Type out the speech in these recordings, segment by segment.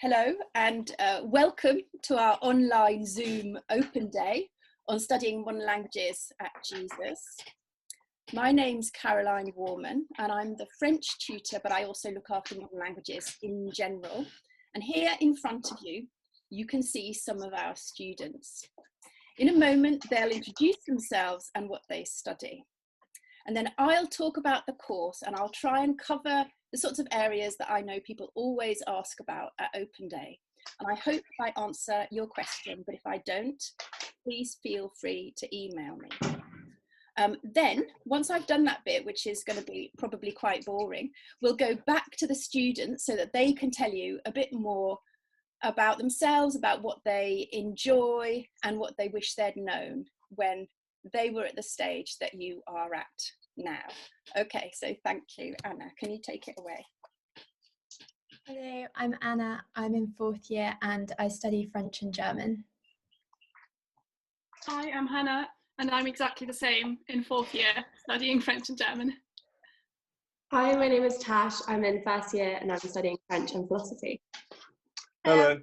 Hello and welcome to our online Zoom open day on studying modern languages at Jesus. My name's Caroline Warman and I'm the French tutor, but I also look after modern languages in general. And here in front of you, you can see some of our students. In a moment, they'll introduce themselves and what they study. And then I'll talk about the course and I'll try and cover the sorts of areas that I know people always ask about at Open Day. And I hope I answer your question, but if I don't, please feel free to email me. Then, once I've done that bit, which is going to be probably quite boring, we'll go back to the students so that they can tell you a bit more about themselves, about what they enjoy and what they wish they'd known when they were at the stage that you are at now. Okay, so thank you. Anna, can you take it away? Hello, I'm Anna. I'm in 4th year and I study French and German. Hi, I'm Hannah and I'm exactly the same in 4th year, studying French and German. Hi, my name is Tash. I'm in 1st year and I'm studying French and philosophy. Hello,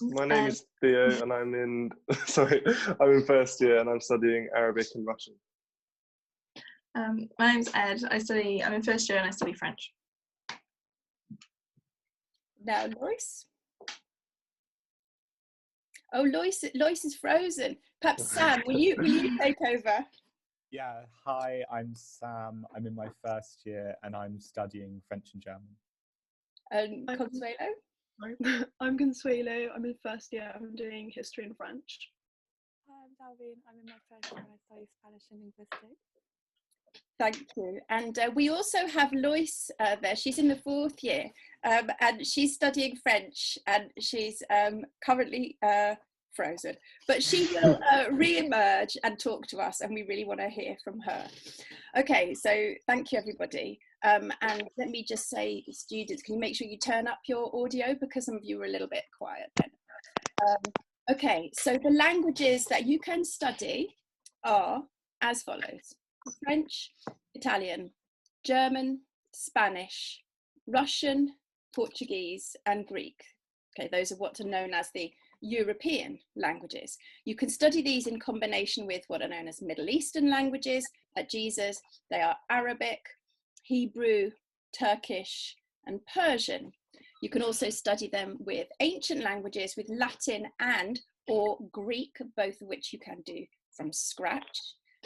my name is Theo and I'm in, I'm in 1st year and I'm studying Arabic and Russian. My name's Ed. I'm in 1st year and I study French. Now, Lois. Oh, Lois is frozen. Perhaps Sam, will you take over? Yeah, hi, I'm Sam. I'm in my 1st year and I'm studying French and German. And Consuelo? I'm Consuelo. I'm in 1st year. I'm doing history and French. Hi, I'm Dalvin. I'm in my 1st year and I study Spanish and Linguistics. Thank you. And we also have Lois there. She's in the 4th year and she's studying French and she's currently frozen. But she will re-emerge and talk to us and we really want to hear from her. Okay, so thank you everybody. And let me just say, students, can you make sure you turn up your audio because some of you were a little bit quiet then. Okay, so the languages that you can study are as follows. French, Italian, German, Spanish, Russian, Portuguese, and Greek. Okay, those are what are known as the European languages. You can study these in combination with what are known as Middle Eastern languages at Jesus. They are Arabic, Hebrew, Turkish, and Persian. You can also study them with ancient languages, with Latin and or Greek, both of which you can do from scratch.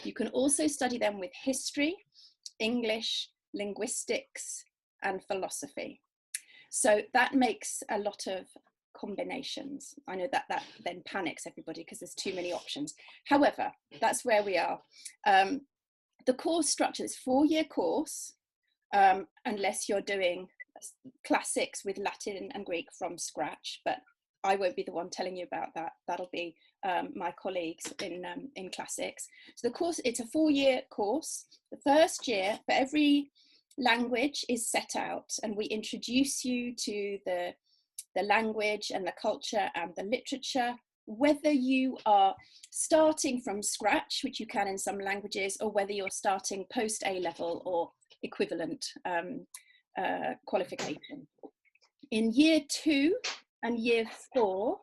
You can also study them with history, English, linguistics, and philosophy. So that makes a lot of combinations. I know that then panics everybody because there's too many options. However, that's where we are. The course structure is a 4-year course, unless you're doing classics with Latin and Greek from scratch, but I won't be the one telling you about that. That'll be my colleagues in classics. So the course, it's a 4-year course. The first year for every language is set out and we introduce you to the language and the culture and the literature, whether you are starting from scratch, which you can in some languages, or whether you're starting post A-level or equivalent qualification. In year 2 and year 4,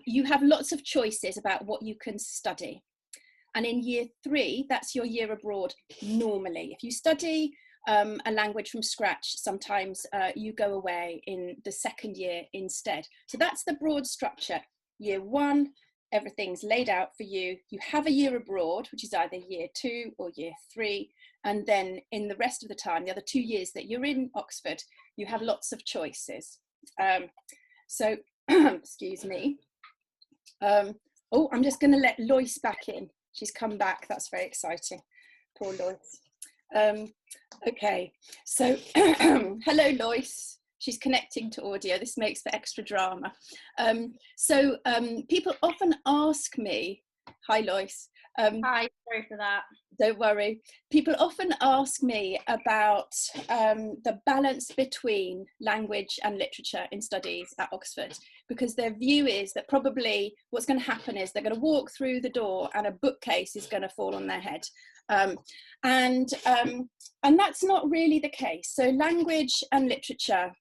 you have lots of choices about what you can study. And in year 3, that's your year abroad normally. If you study a language from scratch, sometimes you go away in the 2nd year instead. So that's the broad structure. Year 1, everything's laid out for you. You have a year abroad, which is either year 2 or year 3. And then in the rest of the time, the other 2 years that you're in Oxford, you have lots of choices. So, excuse me. Oh, I'm just going to let Lois back in. She's come back. That's very exciting. Poor Lois. Okay, so hello, Lois. She's connecting to audio. This makes for extra drama. People often ask me, hi, Lois. Hi, sorry for that. Don't worry. People often ask me about the balance between language and literature in studies at Oxford, because their view is that probably what's going to happen is they're going to walk through the door and a bookcase is going to fall on their head. And that's not really the case. So language and literature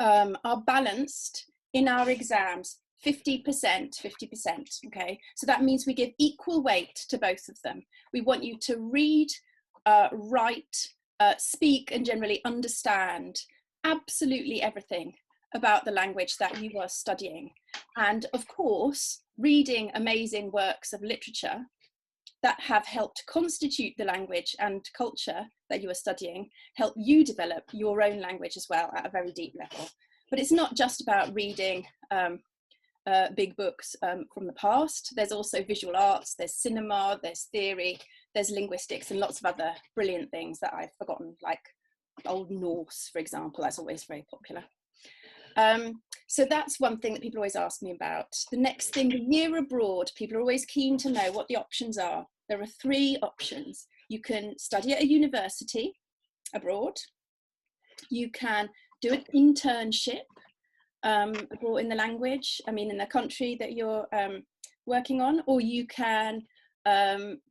are balanced in our exams 50%, 50%, okay? So that means we give equal weight to both of them. We want you to read, write, speak, and generally understand absolutely everything about the language that you are studying. And of course, reading amazing works of literature that have helped constitute the language and culture that you are studying, help you develop your own language as well at a very deep level. But it's not just about reading big books from the past. There's also visual arts, there's cinema, there's theory, there's linguistics, and lots of other brilliant things that I've forgotten, like Old Norse, for example. That's always very popular. So that's one thing that people always ask me about. The next thing, the year abroad, people are always keen to know what the options are. There are 3 options. You can study at a university abroad. You can do an internship abroad in the language, in the country that you're working on, or you can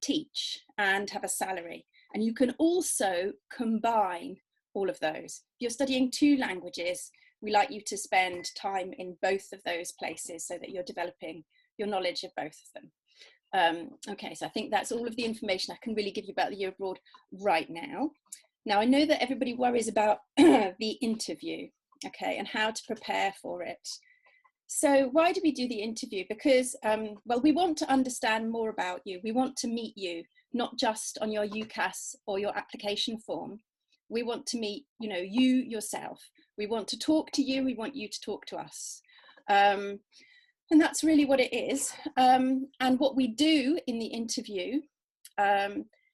teach and have a salary. And you can also combine all of those. If you're studying 2 languages, we like you to spend time in both of those places so that you're developing your knowledge of both of them. Okay, so I think that's all of the information I can really give you about the year abroad right now. Now, I know that everybody worries about the interview, okay, and how to prepare for it. So why do we do the interview? Because, well, we want to understand more about you. We want to meet you, not just on your UCAS or your application form. We want to meet, you yourself. We want to talk to you. We want you to talk to us. And that's really what it is. And what we do in the interview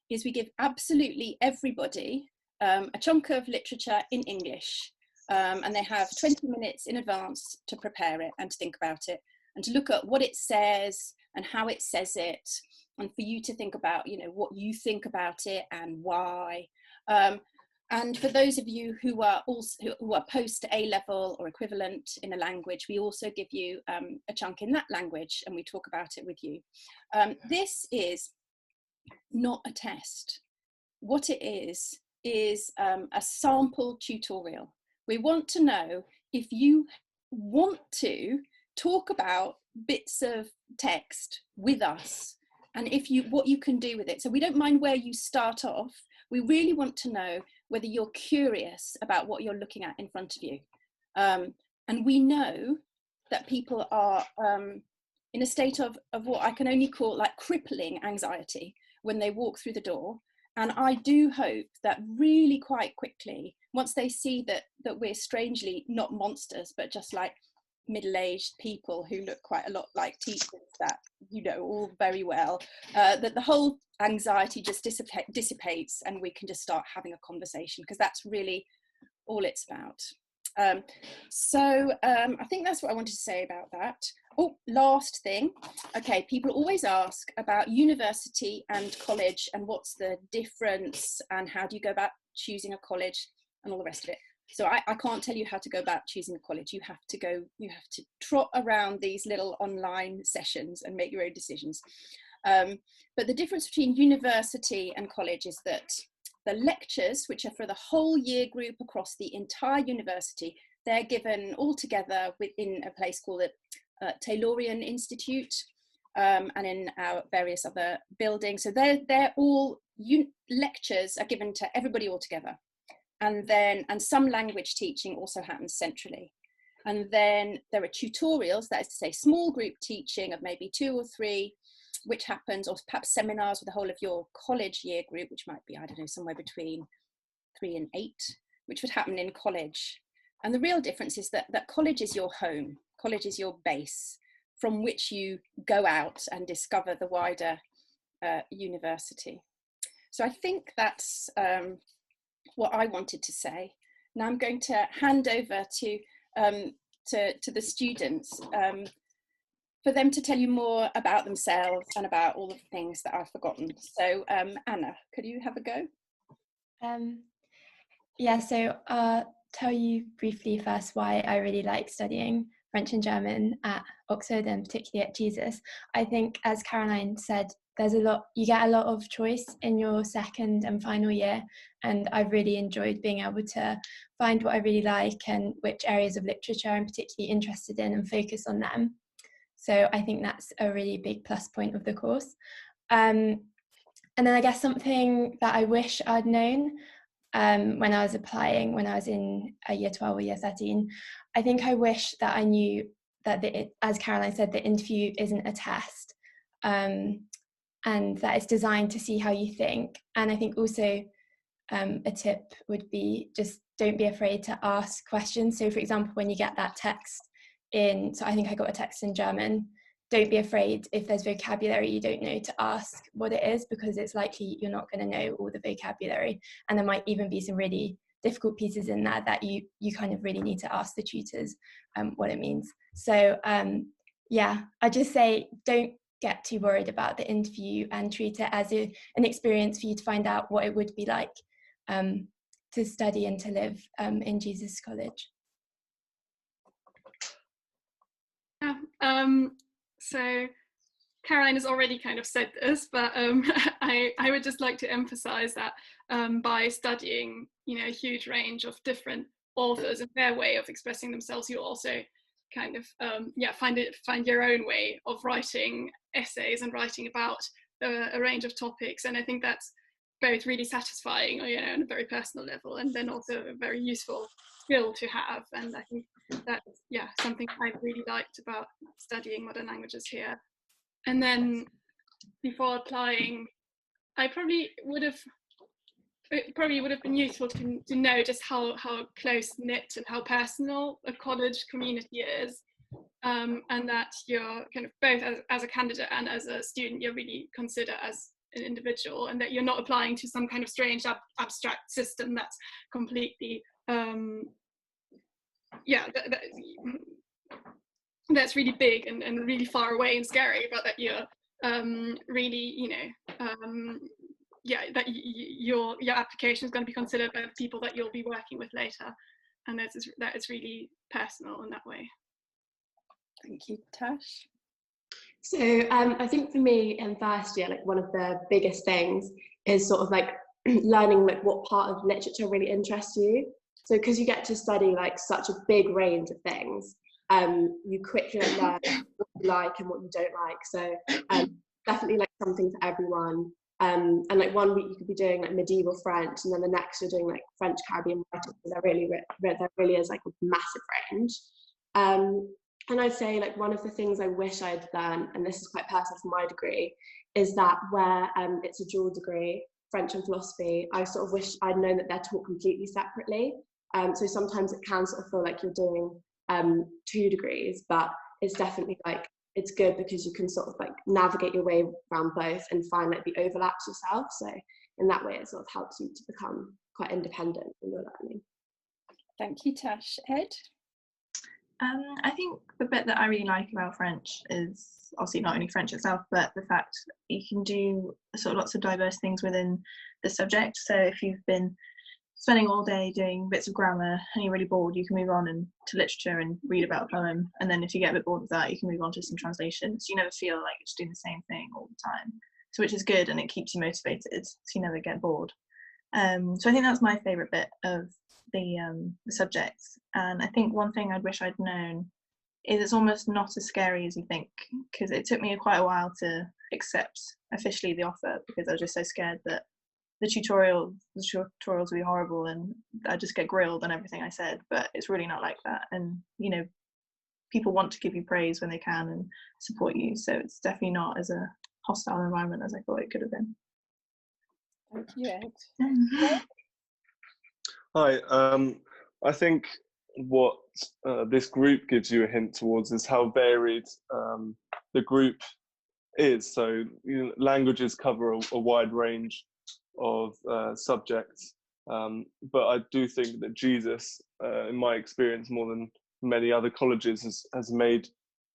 is we give absolutely everybody a chunk of literature in English. And they have 20 minutes in advance to prepare it and to think about it and to look at what it says and how it says it, and for you to think about, what you think about it and why. And for those of you who are post A-level or equivalent in a language, we also give you a chunk in that language and we talk about it with you. This is not a test. What it is a sample tutorial. We want to know if you want to talk about bits of text with us and what you can do with it. So we don't mind where you start off. We really want to know whether you're curious about what you're looking at in front of you. And we know that people are in a state of what I can only call like crippling anxiety when they walk through the door. And I do hope that really quite quickly, once they see that we're strangely not monsters, but just like middle-aged people who look quite a lot like teachers that all very well, that the whole anxiety just dissipates and we can just start having a conversation, because that's really all it's about. So I think that's what I wanted to say about that. Oh, last thing. Okay, people always ask about university and college and what's the difference and how do you go about choosing a college and all the rest of it. So I can't tell you how to go about choosing a college. You have to trot around these little online sessions and make your own decisions. But the difference between university and college is that the lectures, which are for the whole year group across the entire university, they're given all together within a place called the Taylorian Institute and in our various other buildings. So they're all lectures are given to everybody all together. And some language teaching also happens centrally. And then there are tutorials, that is to say small group teaching of maybe 2 or 3, which happens, or perhaps seminars with the whole of your college year group, which might be, I don't know, somewhere between 3 and 8, which would happen in college. And the real difference is that college is your home, college is your base from which you go out and discover the wider university. So I think that's what I wanted to say. Now I'm going to hand over to the students for them to tell you more about themselves and about all of the things that I've forgotten. So Anna, could you have a go? Yeah, so I'll tell you briefly first why I really like studying French and German at Oxford and particularly at Jesus. I think, as Caroline said, you get a lot of choice in your second and final year, and I've really enjoyed being able to find what I really like and which areas of literature I'm particularly interested in and focus on them. So I think that's a really big plus point of the course. And then I guess something that I wish I'd known when I was applying, when I was in year 12 or year 13, I think I wish that I knew that, as Caroline said, the interview isn't a test, and that it's designed to see how you think. And I think also a tip would be just don't be afraid to ask questions. So for example, when you get that text so I think I got a text in German, don't be afraid if there's vocabulary you don't know to ask what it is, because it's likely you're not going to know all the vocabulary, and there might even be some really difficult pieces in there that you kind of really need to ask the tutors what it means. So yeah, I just say don't get too worried about the interview and treat it as an experience for you to find out what it would be like to study and to live in Jesus College. Yeah, so Caroline has already kind of said this, but I would just like to emphasize that by studying, a huge range of different authors and their way of expressing themselves, you also kind of find your own way of writing essays and writing about a range of topics. And I think that's both really satisfying, on a very personal level, and then also a very useful skill to have. And I think that's something I really liked about studying modern languages here. And then before applying, it probably would have been useful to know just how close knit and how personal a college community is, and that you're kind of both as a candidate and as a student, you're really considered as an individual, and that you're not applying to some kind of strange abstract system that's completely that's really big and really far away and scary, but that you're really that your application is going to be considered by the people that you'll be working with later, and that it's really personal in that way. Thank you, Tash. So I think for me in first year, like one of the biggest things is sort of like learning like what part of literature really interests you. So because you get to study like such a big range of things, you quickly learn what you like and what you don't like. So definitely like something for everyone. And like one week you could be doing like medieval French, and then the next you're doing like French Caribbean writing. So there really is like a massive range. And I'd say like one of the things I wish I'd learned, and this is quite personal for my degree, is that where it's a dual degree, French and philosophy, I sort of wish I'd known that they're taught completely separately. So sometimes it can sort of feel like you're doing 2 degrees, but it's definitely like, it's good because you can sort of like navigate your way around both and find like the overlaps yourself. So in that way, it sort of helps you to become quite independent in your learning. Thank you, Tash. Ed? I think the bit that I really like about French is obviously not only French itself, but the fact you can do sort of lots of diverse things within the subject. So if you've been spending all day doing bits of grammar and you're really bored, you can move on to literature and read about a poem. And then if you get a bit bored with that, you can move on to some translations. So you never feel like you're just doing the same thing all the time. So which is good, and it keeps you motivated, so you never get bored. So I think that's my favourite bit of the subjects. And I think one thing I'd wish I'd known is it's almost not as scary as you think, because it took me quite a while to accept officially the offer, because I was just so scared that the tutorials would be horrible and I'd just get grilled on everything I said. But it's really not like that, and people want to give you praise when they can and support you, so it's definitely not as a hostile environment as I thought it could have been. Thank you, Ed. Hi, I think what this group gives you a hint towards is how varied the group is. So languages cover a wide range of subjects, but I do think that Jesus, in my experience, more than many other colleges, has made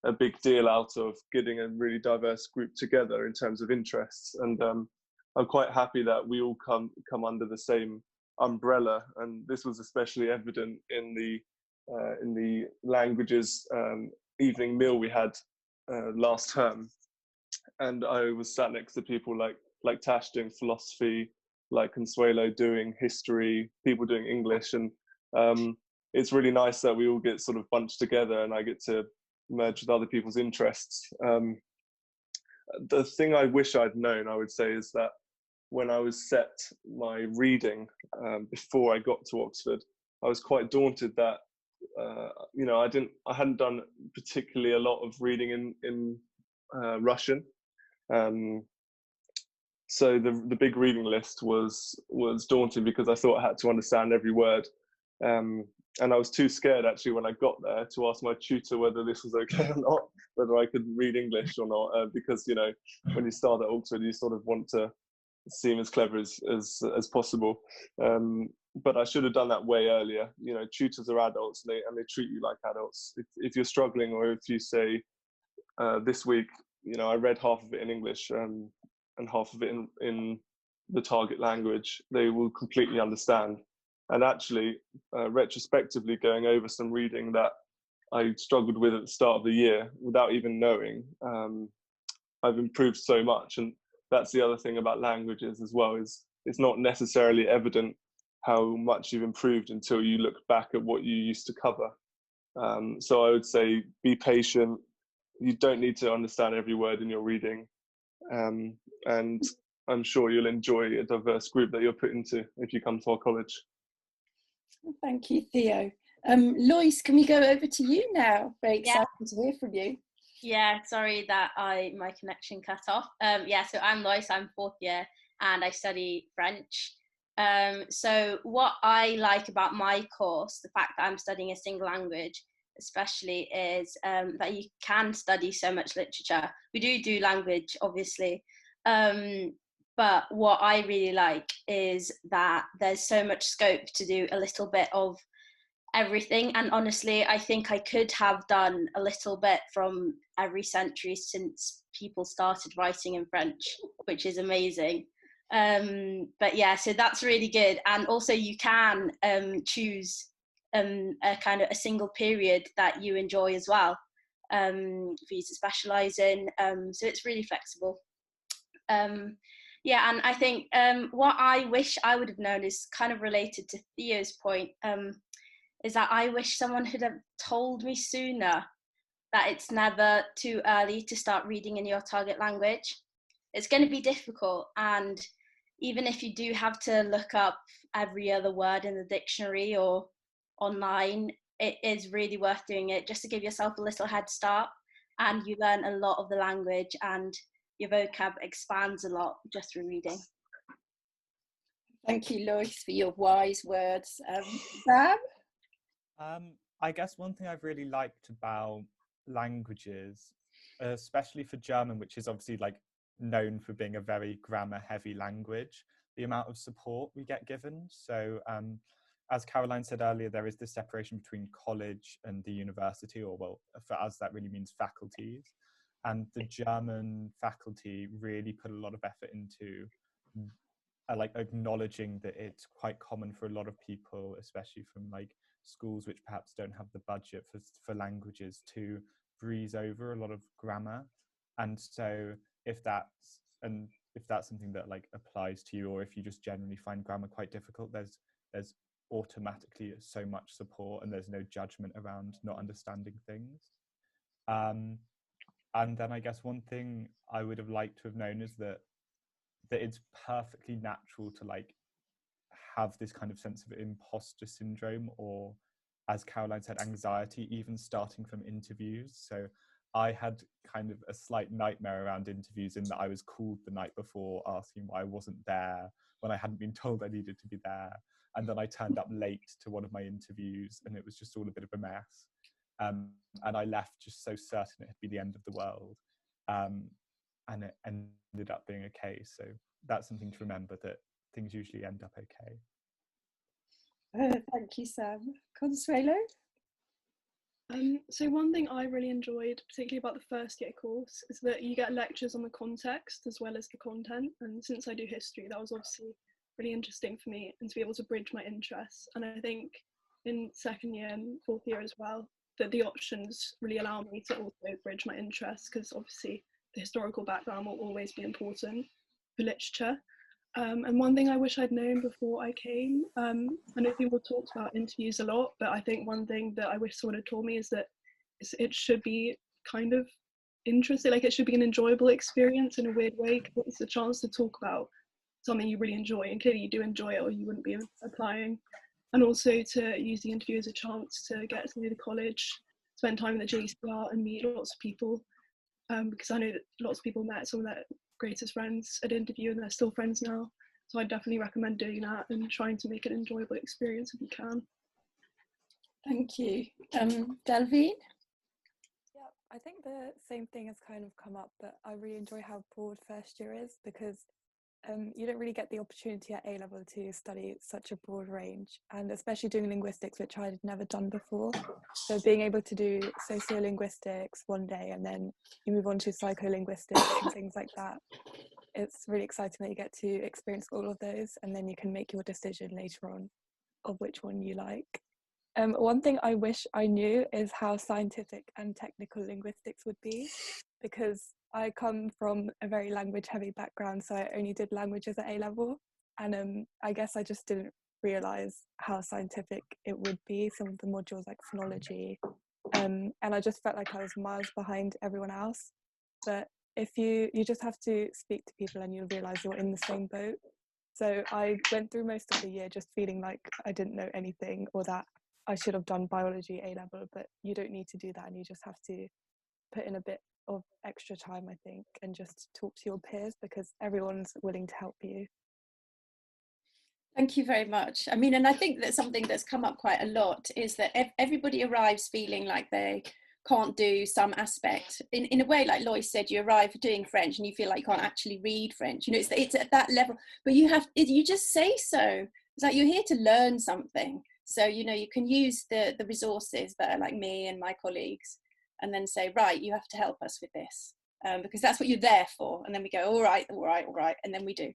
a big deal out of getting a really diverse group together in terms of interests. And I'm quite happy that we all come under the same umbrella, and this was especially evident in the languages evening meal we had last term. and I was sat next to people like Tash doing philosophy, like Consuelo doing history, people doing English, and it's really nice that we all get sort of bunched together and I get to merge with other people's interests. The thing I wish I'd known, I would say, is that when I was set my reading before I got to Oxford, I was quite daunted that you know, I hadn't done particularly a lot of reading in Russian. So the big reading list was daunting because I thought I had to understand every word. And I was too scared actually when I got there to ask my tutor whether this was okay or not, whether I could read English or not, because, you know, when you start at Oxford, you sort of want to seem as clever as possible. But I should have done that way earlier. You know, tutors are adults and they treat you like adults. If you're struggling, or if you say, this week, you know, I read half of it in English and half of it in the target language, they will completely understand. And actually, retrospectively, going over some reading that I struggled with at the start of the year without even knowing, I've improved so much. And that's the other thing about languages as well, is it's not necessarily evident how much you've improved until you look back at what you used to cover. So I would say be patient. You don't need to understand every word in your reading. And I'm sure you'll enjoy a diverse group that you're put into if you come to our college. Thank you, Theo. Lois, can we go over to you now? Very excited to hear from you. Yeah, sorry that my connection cut off. Yeah, so I'm Lois, I'm 4th year and I study French. So what I like about my course, the fact that I'm studying a single language especially, is that you can study so much literature. We do language, obviously, but what I really like is that there's so much scope to do a little bit of everything. And honestly, I think I could have done a little bit from every century since people started writing in French, which is amazing. But yeah, so that's really good. And also you can choose a kind of a single period that you enjoy as well, for you to specialize in. So it's really flexible. Yeah, and I think what I wish I would have known is kind of related to Theo's point, is that I wish someone had have told me sooner that it's never too early to start reading in your target language. It's going to be difficult, and even if you do have to look up every other word in the dictionary or online, it is really worth doing it just to give yourself a little head start, and you learn a lot of the language and your vocab expands a lot just through reading. Thank you, Lois, for your wise words. Sam? I guess one thing I've really liked about languages, especially for German, which is obviously like known for being a very grammar heavy language, the amount of support we get given. So as Caroline said earlier, there is this separation between college and the university, or well, for us that really means faculties. And the German faculty really put a lot of effort into like acknowledging that it's quite common for a lot of people, especially from like schools which perhaps don't have the budget for languages, to breeze over a lot of grammar. And so if that's something that like applies to you, or if you just generally find grammar quite difficult, there's automatically so much support and there's no judgment around not understanding things. And then I guess one thing I would have liked to have known is that it's perfectly natural to like have this kind of sense of imposter syndrome, or as Caroline said, anxiety, even starting from interviews. So I had kind of a slight nightmare around interviews in that I was called the night before asking why I wasn't there when I hadn't been told I needed to be there. And then I turned up late to one of my interviews and it was just all a bit of a mess. And I left just so certain it had been the end of the world. And it ended up being okay. So that's something to remember, that things usually end up okay. Thank you, Sam. Consuelo? So one thing I really enjoyed, particularly about the first year course, is that you get lectures on the context as well as the content. And since I do history, that was obviously really interesting for me, and to be able to bridge my interests. And I think in 2nd year and 4th year as well, that the options really allow me to also bridge my interests, because obviously the historical background will always be important for literature. And one thing I wish I'd known before I came, I know people talked about interviews a lot, but I think one thing that I wish someone had told me is that it should be kind of interesting, like it should be an enjoyable experience in a weird way, because it's a chance to talk about something you really enjoy, and clearly you do enjoy it or you wouldn't be applying. And also to use the interview as a chance to get to know the college, spend time in the JCR and meet lots of people, because I know that lots of people met some of their greatest friends at interview and they're still friends now. So I definitely recommend doing that and trying to make it an enjoyable experience if you can. Thank you. Delvine? Yeah, I think the same thing has kind of come up, but I really enjoy how broad first year is, because you don't really get the opportunity at A level to study such a broad range, and especially doing linguistics, which I had never done before. So being able to do sociolinguistics one day and then you move on to psycholinguistics and things like that, it's really exciting that you get to experience all of those, and then you can make your decision later on of which one you like. One thing I wish I knew is how scientific and technical linguistics would be, because I come from a very language heavy background, so I only did languages at A level, and I guess I just didn't realise how scientific it would be, some of the modules like phonology, and I just felt like I was miles behind everyone else. But if you just have to speak to people and you'll realise you're in the same boat. So I went through most of the year just feeling like I didn't know anything, or that I should have done biology A level, but you don't need to do that, and you just have to put in a bit of extra time, I think, and just talk to your peers, because everyone's willing to help you. Thank you very much. I mean, and I think that something that's come up quite a lot is that everybody arrives feeling like they can't do some aspect. In a way, like Lois said, you arrive doing French and you feel like you can't actually read French. You know, it's at that level, but you just say so. It's like you're here to learn something. So, you know, you can use the resources that are like me and my colleagues, and then say, right, you have to help us with this, because that's what you're there for. And then we go, all right, and then we do.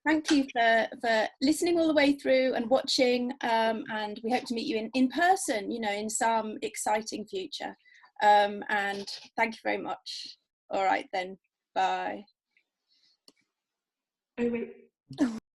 Thank you for listening all the way through and watching, and we hope to meet you in person, you know, in some exciting future. And thank you very much. All right then, bye. Oh wait.